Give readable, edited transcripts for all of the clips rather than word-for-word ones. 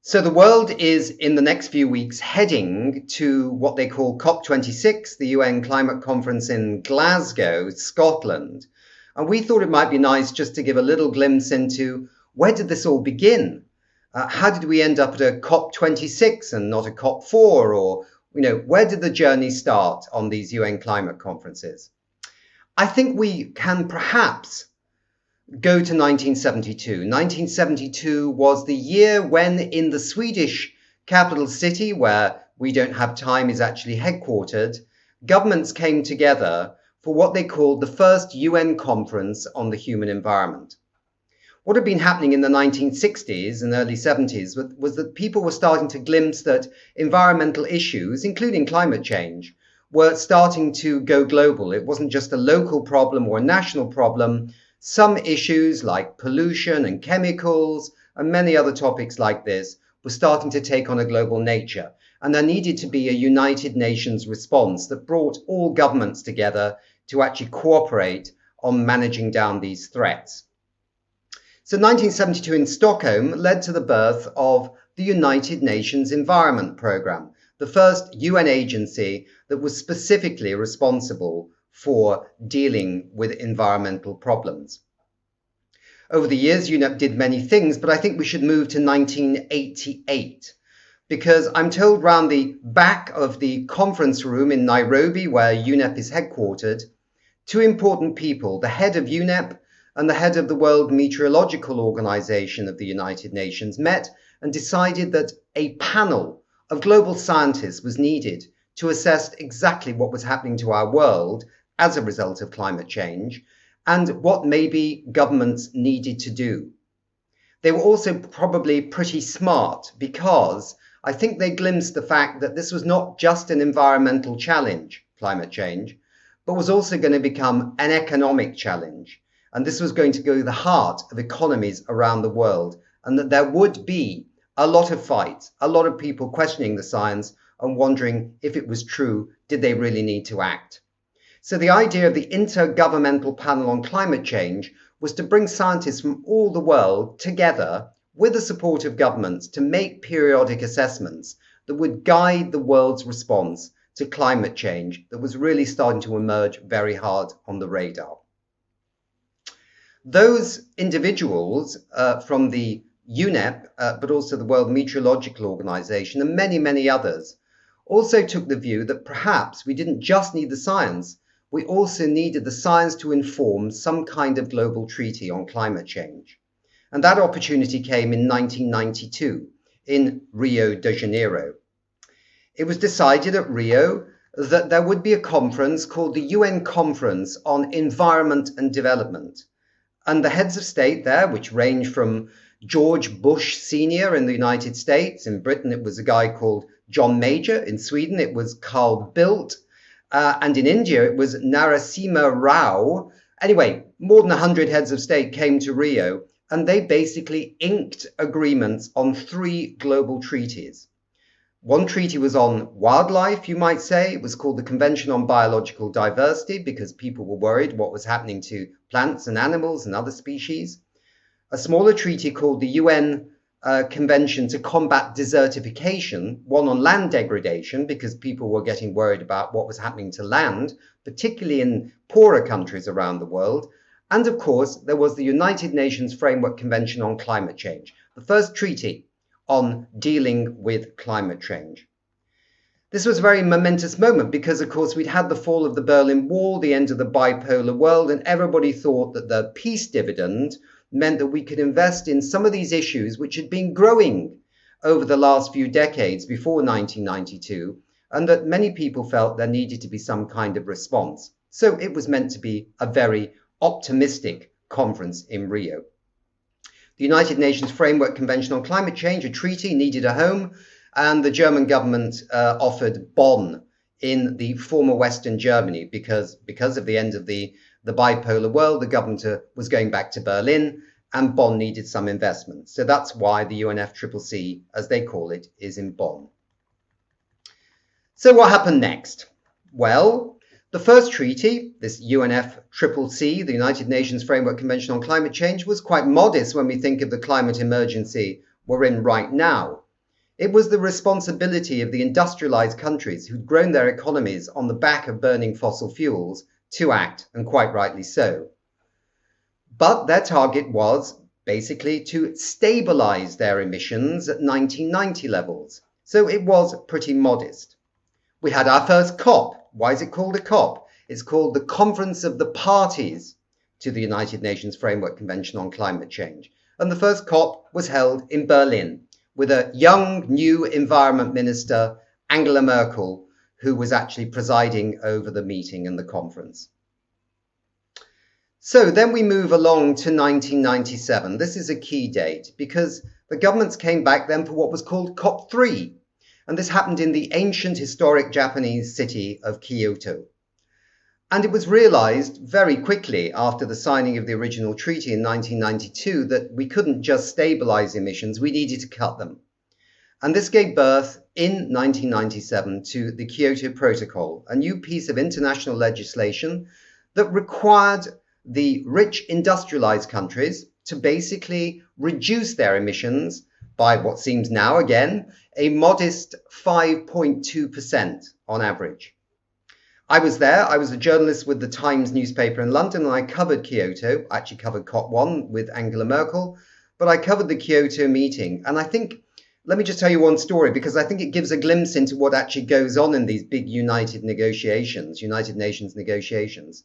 So the world is in the next few weeks heading to what they call COP26, the UN climate conference in Glasgow, Scotland. And we thought it might be nice just to give a little glimpse into where did this all begin? How did we end up at a COP26 and not a COP4? Or, where did the journey start on these UN climate conferences? I think we can perhaps go to 1972. 1972 was the year when in the Swedish capital city, where We Don't Have Time is actually headquartered, governments came together for what they called the first UN conference on the human environment. What had been happening in the 1960s and early 70s was that people were starting to glimpse that environmental issues, including climate change, were starting to go global. It wasn't just a local problem or a national problem. Some issues like pollution and chemicals and many other topics like this were starting to take on a global nature. And there needed to be a United Nations response that brought all governments together to actually cooperate on managing down these threats. So 1972 in Stockholm led to the birth of the United Nations Environment Programme, the first UN agency that was specifically responsible for dealing with environmental problems. Over the years, UNEP did many things, but I think we should move to 1988, because I'm told round the back of the conference room in Nairobi, where UNEP is headquartered, two important people, the head of UNEP and the head of the World Meteorological Organization of the United Nations, met and decided that a panel of global scientists was needed to assess exactly what was happening to our world as a result of climate change and what maybe governments needed to do. They were also probably pretty smart because I think they glimpsed the fact that this was not just an environmental challenge, climate change, but was also going to become an economic challenge. And this was going to go to the heart of economies around the world, and that there would be a lot of fights, a lot of people questioning the science and wondering if it was true, did they really need to act? So the idea of the Intergovernmental Panel on Climate Change was to bring scientists from all the world together with the support of governments to make periodic assessments that would guide the world's response to climate change that was really starting to emerge very hard on the radar. Those individuals from the UNEP, but also the World Meteorological Organization and many, many others, also took the view that perhaps we didn't just need the science, we also needed the science to inform some kind of global treaty on climate change. And that opportunity came in 1992 in Rio de Janeiro. It was decided at Rio that there would be a conference called the UN Conference on Environment and Development. And the heads of state there, which range from George Bush Sr. in the United States, in Britain it was a guy called John Major, in Sweden it was Carl Bildt, and in India it was Narasimha Rao. Anyway, more than 100 heads of state came to Rio, and they basically inked agreements on 3 global treaties. One treaty was on wildlife, you might say. It was called the Convention on Biological Diversity because people were worried what was happening to plants and animals and other species. A smaller treaty called the UN Convention to Combat Desertification, one on land degradation because people were getting worried about what was happening to land, particularly in poorer countries around the world. And of course, there was the United Nations Framework Convention on Climate Change, the first treaty on dealing with climate change. This was a very momentous moment because, of course, we'd had the fall of the Berlin Wall, the end of the bipolar world, and everybody thought that the peace dividend meant that we could invest in some of these issues which had been growing over the last few decades before 1992, and that many people felt there needed to be some kind of response. So it was meant to be a very optimistic conference in Rio. The United Nations Framework Convention on Climate Change, a treaty, needed a home, and the German government offered Bonn in the former Western Germany because of the end of the bipolar world, the government was going back to Berlin, and Bonn needed some investment. So that's why the UNFCCC, as they call it, is in Bonn. So what happened next? Well, the first treaty, this UNFCCC, the United Nations Framework Convention on Climate Change, was quite modest when we think of the climate emergency we're in right now. It was the responsibility of the industrialized countries who'd grown their economies on the back of burning fossil fuels to act, and quite rightly so. But their target was basically to stabilize their emissions at 1990 levels. So it was pretty modest. We had our first COP. Why is it called a COP? It's called the Conference of the Parties to the United Nations Framework Convention on Climate Change. And the first COP was held in Berlin with a young, new environment minister, Angela Merkel, who was actually presiding over the meeting and the conference. So then we move along to 1997. This is a key date because the governments came back then for what was called COP3. And this happened in the ancient historic Japanese city of Kyoto. And it was realized very quickly after the signing of the original treaty in 1992 that we couldn't just stabilize emissions, we needed to cut them. And this gave birth in 1997 to the Kyoto Protocol, a new piece of international legislation that required the rich industrialized countries to basically reduce their emissions by what seems now, again, a modest 5.2% on average. I was there. I was a journalist with the Times newspaper in London, and I covered Kyoto. I actually covered COP1 with Angela Merkel, but I covered the Kyoto meeting. And I think, let me just tell you one story, because I think it gives a glimpse into what actually goes on in these big United Nations negotiations.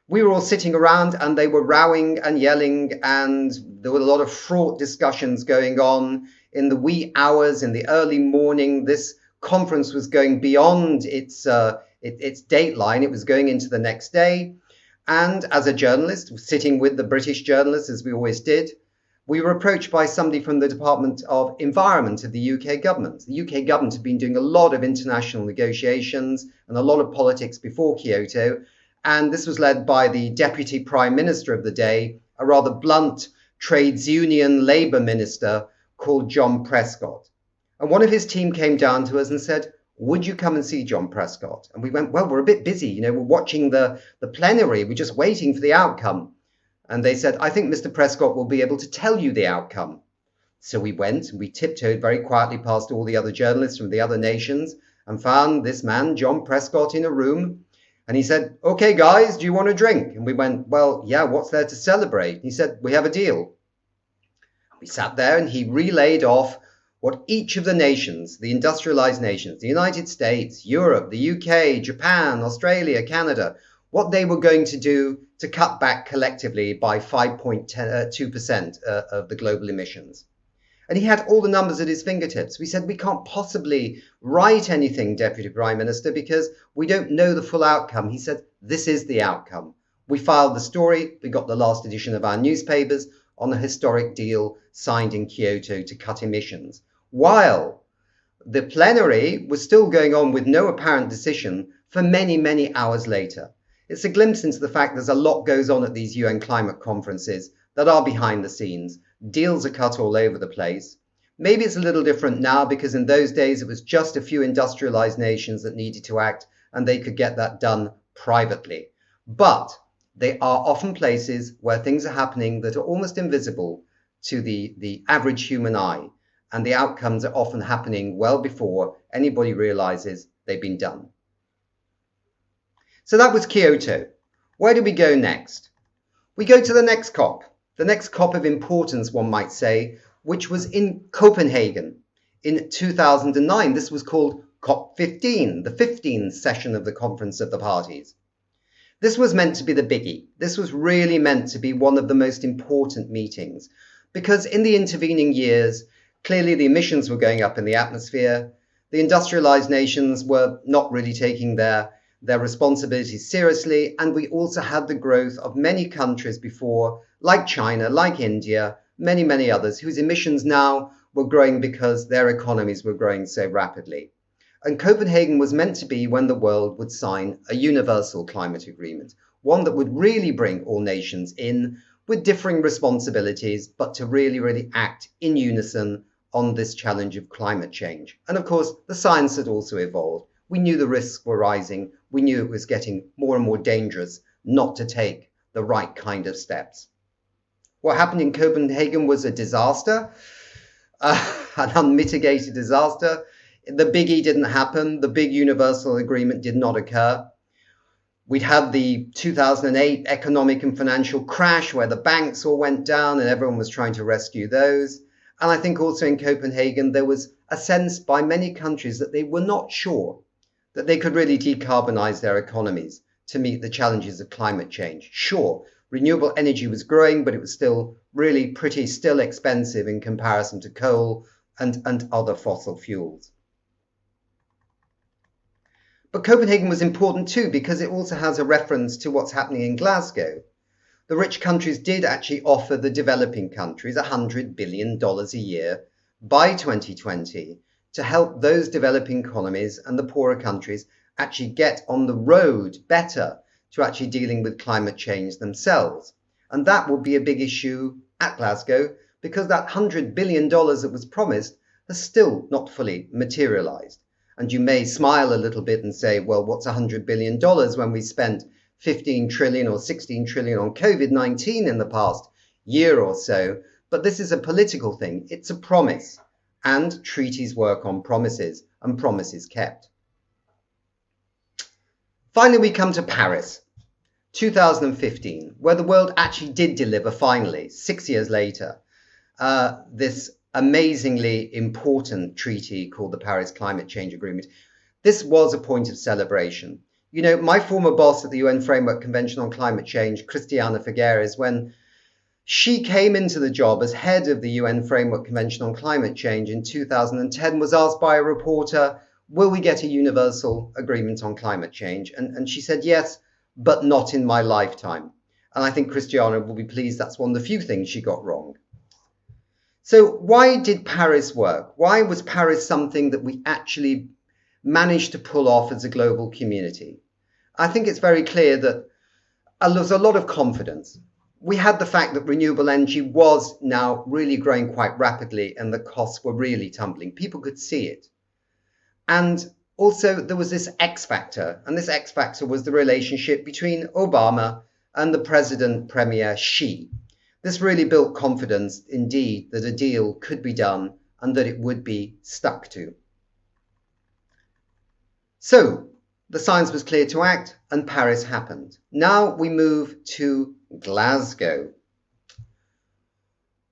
We were all sitting around and they were rowing and yelling, and there were a lot of fraught discussions going on in the wee hours, in the early morning. This conference was going beyond its dateline. It was going into the next day. And as a journalist, sitting with the British journalists, as we always did, we were approached by somebody from the Department of Environment of the UK government. The UK government had been doing a lot of international negotiations and a lot of politics before Kyoto. And this was led by the Deputy Prime Minister of the day, a rather blunt trades union Labour minister called John Prescott. And one of his team came down to us and said, would you come and see John Prescott? And we went, well, we're a bit busy. We're watching the plenary. We're just waiting for the outcome. And they said, I think Mr. Prescott will be able to tell you the outcome. So we went and we tiptoed very quietly past all the other journalists from the other nations and found this man, John Prescott, in a room. And he said, okay, guys, do you want a drink? And we went, well, yeah, what's there to celebrate? He said, we have a deal. We sat there and he relayed off what each of the nations, the industrialized nations, the United States, Europe, the UK, Japan, Australia, Canada, what they were going to do to cut back collectively by 5.2% of the global emissions. And he had all the numbers at his fingertips. We said, we can't possibly write anything, Deputy Prime Minister, because we don't know the full outcome. He said, this is the outcome. We filed the story. We got the last edition of our newspapers on a historic deal signed in Kyoto to cut emissions, while the plenary was still going on with no apparent decision for many, many hours later. It's a glimpse into the fact there's a lot goes on at these UN climate conferences that are behind the scenes. Deals are cut all over the place. Maybe it's a little different now because in those days it was just a few industrialized nations that needed to act and they could get that done privately. But they are often places where things are happening that are almost invisible to the average human eye, and the outcomes are often happening well before anybody realizes they've been done. So that was Kyoto. Where do we go next? We go to the next COP of importance, one might say, which was in Copenhagen in 2009. This was called COP15, the 15th session of the Conference of the Parties. This was meant to be the biggie. This was really meant to be one of the most important meetings because in the intervening years, clearly the emissions were going up in the atmosphere. The industrialized nations were not really taking their responsibilities seriously. And we also had the growth of many countries before, like China, like India, many, many others, whose emissions now were growing because their economies were growing so rapidly. And Copenhagen was meant to be when the world would sign a universal climate agreement, one that would really bring all nations in with differing responsibilities, but to really, really act in unison on this challenge of climate change. And of course, the science had also evolved. We knew the risks were rising. We knew it was getting more and more dangerous not to take the right kind of steps. What happened in Copenhagen was a disaster. an unmitigated disaster. The Big E didn't happen. The big universal agreement did not occur. We'd had the 2008 economic and financial crash where the banks all went down and everyone was trying to rescue those. And I think also in Copenhagen, there was a sense by many countries that they were not sure that they could really decarbonize their economies to meet the challenges of climate change. Sure, renewable energy was growing, but it was still really still expensive in comparison to coal and other fossil fuels. But Copenhagen was important too because it also has a reference to what's happening in Glasgow. The rich countries did actually offer the developing countries $100 billion a year by 2020 to help those developing economies and the poorer countries actually get on the road better to actually dealing with climate change themselves. And that will be a big issue at Glasgow because that $100 billion that was promised has still not fully materialized. And you may smile a little bit and say, well, what's $100 billion when we spent 15 trillion or 16 trillion on COVID-19 in the past year or so? But this is a political thing. It's a promise. And treaties work on promises and promises kept. Finally, we come to Paris, 2015, where the world actually did deliver finally, 6 years later, this amazingly important treaty called the Paris Climate Change Agreement. This was a point of celebration. You know, my former boss at the UN Framework Convention on Climate Change, Christiana Figueres, when she came into the job as head of the UN Framework Convention on Climate Change in 2010, was asked by a reporter, will we get a universal agreement on climate change? And she said, yes, but not in my lifetime. And I think Christiana will be pleased that's one of the few things she got wrong. So why did Paris work? Why was Paris something that we actually managed to pull off as a global community? I think it's very clear that there's a lot of confidence. We had the fact that renewable energy was now really growing quite rapidly and the costs were really tumbling. People could see it. And also there was this X factor, and this X factor was the relationship between Obama and the President Premier Xi. This really built confidence indeed that a deal could be done and that it would be stuck to. So the science was clear to act and Paris happened. Now we move to Glasgow.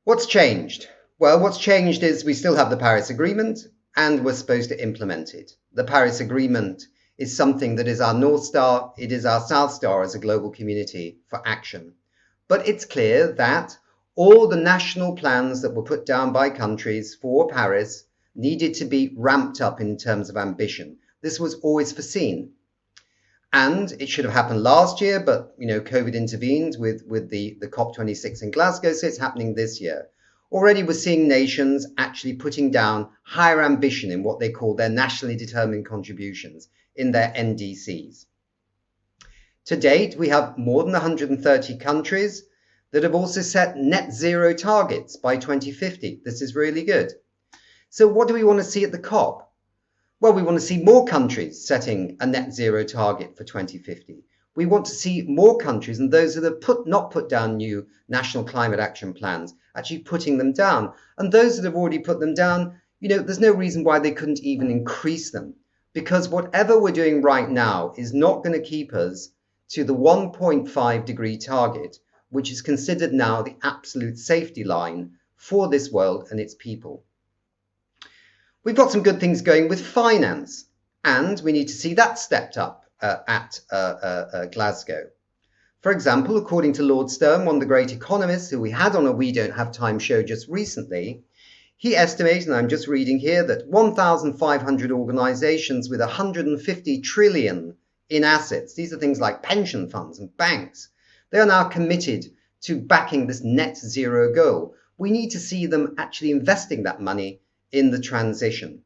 What's changed? Well, what's changed is we still have the Paris Agreement and we're supposed to implement it. The Paris Agreement is something that is our North Star. It is our South Star as a global community for action. But it's clear that all the national plans that were put down by countries for Paris needed to be ramped up in terms of ambition. This was always foreseen. And it should have happened last year, but COVID intervened with the COP26 in Glasgow, so it's happening this year. Already we're seeing nations actually putting down higher ambition in what they call their nationally determined contributions in their NDCs. To date, we have more than 130 countries that have also set net zero targets by 2050. This is really good. So what do we want to see at the COP? Well, we want to see more countries setting a net zero target for 2050. We want to see more countries and those that have not put down new national climate action plans, actually putting them down. And those that have already put them down, there's no reason why they couldn't even increase them. Because whatever we're doing right now is not going to keep us to the 1.5 degree target, which is considered now the absolute safety line for this world and its people. We've got some good things going with finance, and we need to see that stepped up at Glasgow. For example, according to Lord Stern, one of the great economists who we had on a We Don't Have Time show just recently, he estimated, and I'm just reading here, that 1,500 organizations with 150 trillion in assets, these are things like pension funds and banks, they are now committed to backing this net zero goal. We need to see them actually investing that money in the transition.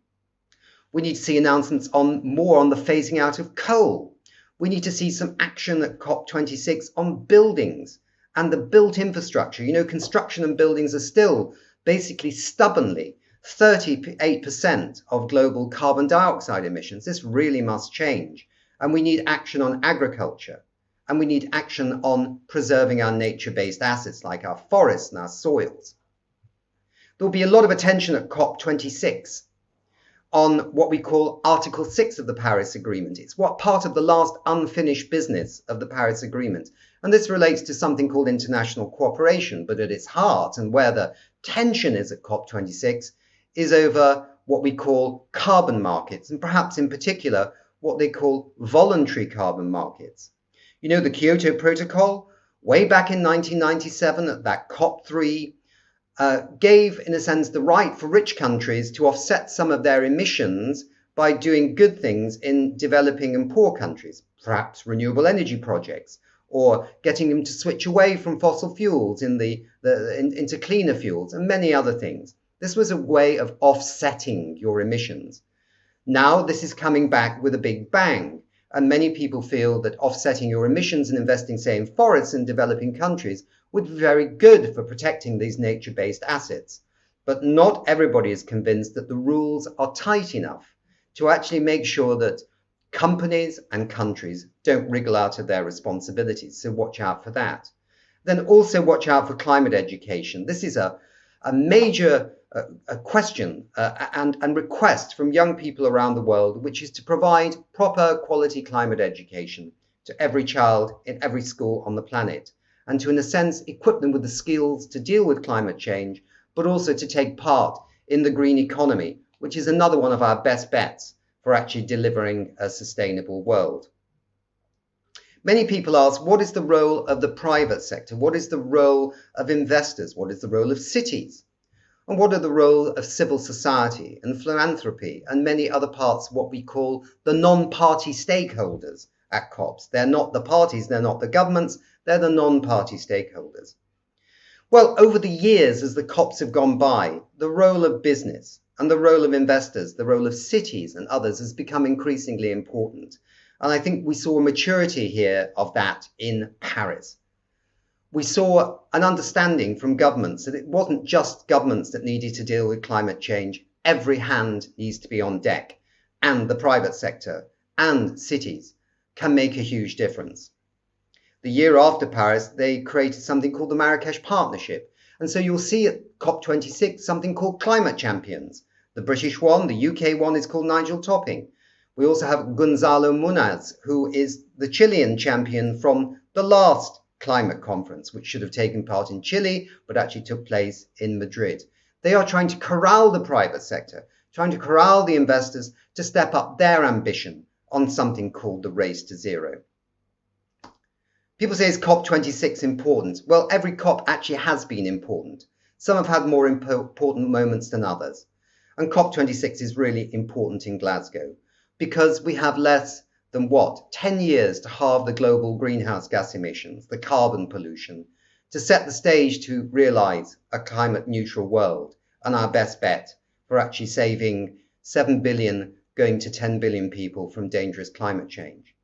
We need to see announcements more on the phasing out of coal. We need to see some action at COP26 on buildings and the built infrastructure. Construction and buildings are still basically stubbornly 38% of global carbon dioxide emissions. This really must change. And we need action on agriculture. And we need action on preserving our nature-based assets like our forests and our soils. There will be a lot of attention at COP26 on what we call Article 6 of the Paris Agreement. It's what part of the last unfinished business of the Paris Agreement. And this relates to something called international cooperation, but at its heart and where the tension is at COP26 is over what we call carbon markets, and perhaps in particular what they call voluntary carbon markets. You know, the Kyoto Protocol, way back in 1997 at that COP3, gave, in a sense, the right for rich countries to offset some of their emissions by doing good things in developing and poor countries, perhaps renewable energy projects, or getting them to switch away from fossil fuels into cleaner fuels, and many other things. This was a way of offsetting your emissions. Now this is coming back with a big bang, and many people feel that offsetting your emissions and investing, say, in forests in developing countries would be very good for protecting these nature-based assets. But not everybody is convinced that the rules are tight enough to actually make sure that companies and countries don't wriggle out of their responsibilities. So watch out for that. Then also watch out for climate education. This is a major question and request from young people around the world, which is to provide proper quality climate education to every child in every school on the planet, and to, in a sense, equip them with the skills to deal with climate change, but also to take part in the green economy, which is another one of our best bets for actually delivering a sustainable world. Many people ask, what is the role of the private sector? What is the role of investors? What is the role of cities? And what are the role of civil society and philanthropy and many other parts of what we call the non-party stakeholders at COPs? They're not the parties, they're not the governments, they're the non-party stakeholders. Well, over the years, as the COPs have gone by, the role of business and the role of investors, the role of cities and others has become increasingly important. And I think we saw a maturity here of that in Paris. We saw an understanding from governments that it wasn't just governments that needed to deal with climate change. Every hand needs to be on deck, and the private sector and cities can make a huge difference. The year after Paris, they created something called the Marrakesh Partnership. And so you'll see at COP26 something called climate champions. The British one, the UK one is called Nigel Topping. We also have Gonzalo Munaz, who is the Chilean champion from the last climate conference, which should have taken part in Chile, but actually took place in Madrid. They are trying to corral the private sector, trying to corral the investors to step up their ambition on something called the race to zero. People say, is COP26 important? Well, every COP actually has been important. Some have had more important moments than others. And COP26 is really important in Glasgow because we have less than 10 years to halve the global greenhouse gas emissions, the carbon pollution, to set the stage to realize a climate neutral world, and our best bet for actually saving 7 billion going to 10 billion people from dangerous climate change.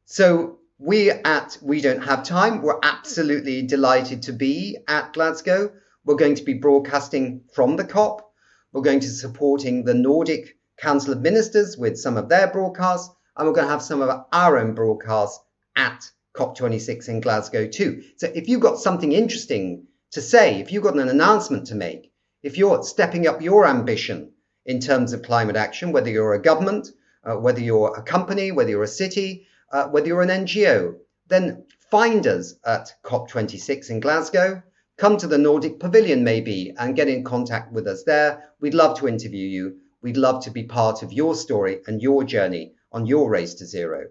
So we at We Don't Have Time, we're absolutely delighted to be at Glasgow. We're going to be broadcasting from the COP. We're going to be supporting the Nordic Council of Ministers with some of their broadcasts, and we're going to have some of our own broadcasts at COP26 in Glasgow too. So if you've got something interesting to say, if you've got an announcement to make, if you're stepping up your ambition in terms of climate action, whether you're a government, whether you're a company, whether you're a city, whether you're an NGO, then find us at COP26 in Glasgow. Come to the Nordic Pavilion maybe and get in contact with us there. We'd love to interview you. We'd love to be part of your story and your journey on your race to zero.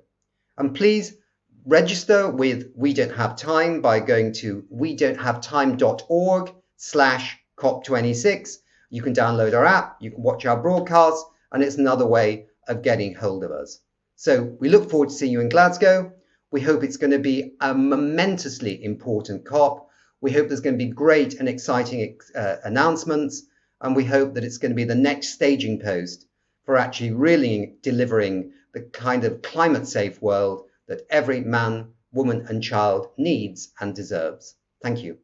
And please register with We Don't Have Time by going to wedon'thavetime.org/COP26. You can download our app, you can watch our broadcasts, and it's another way of getting hold of us. So we look forward to seeing you in Glasgow. We hope it's going to be a momentously important COP. We hope there's going to be great and exciting announcements, and we hope that it's going to be the next staging post for actually really delivering the kind of climate safe world that every man, woman and child needs and deserves. Thank you.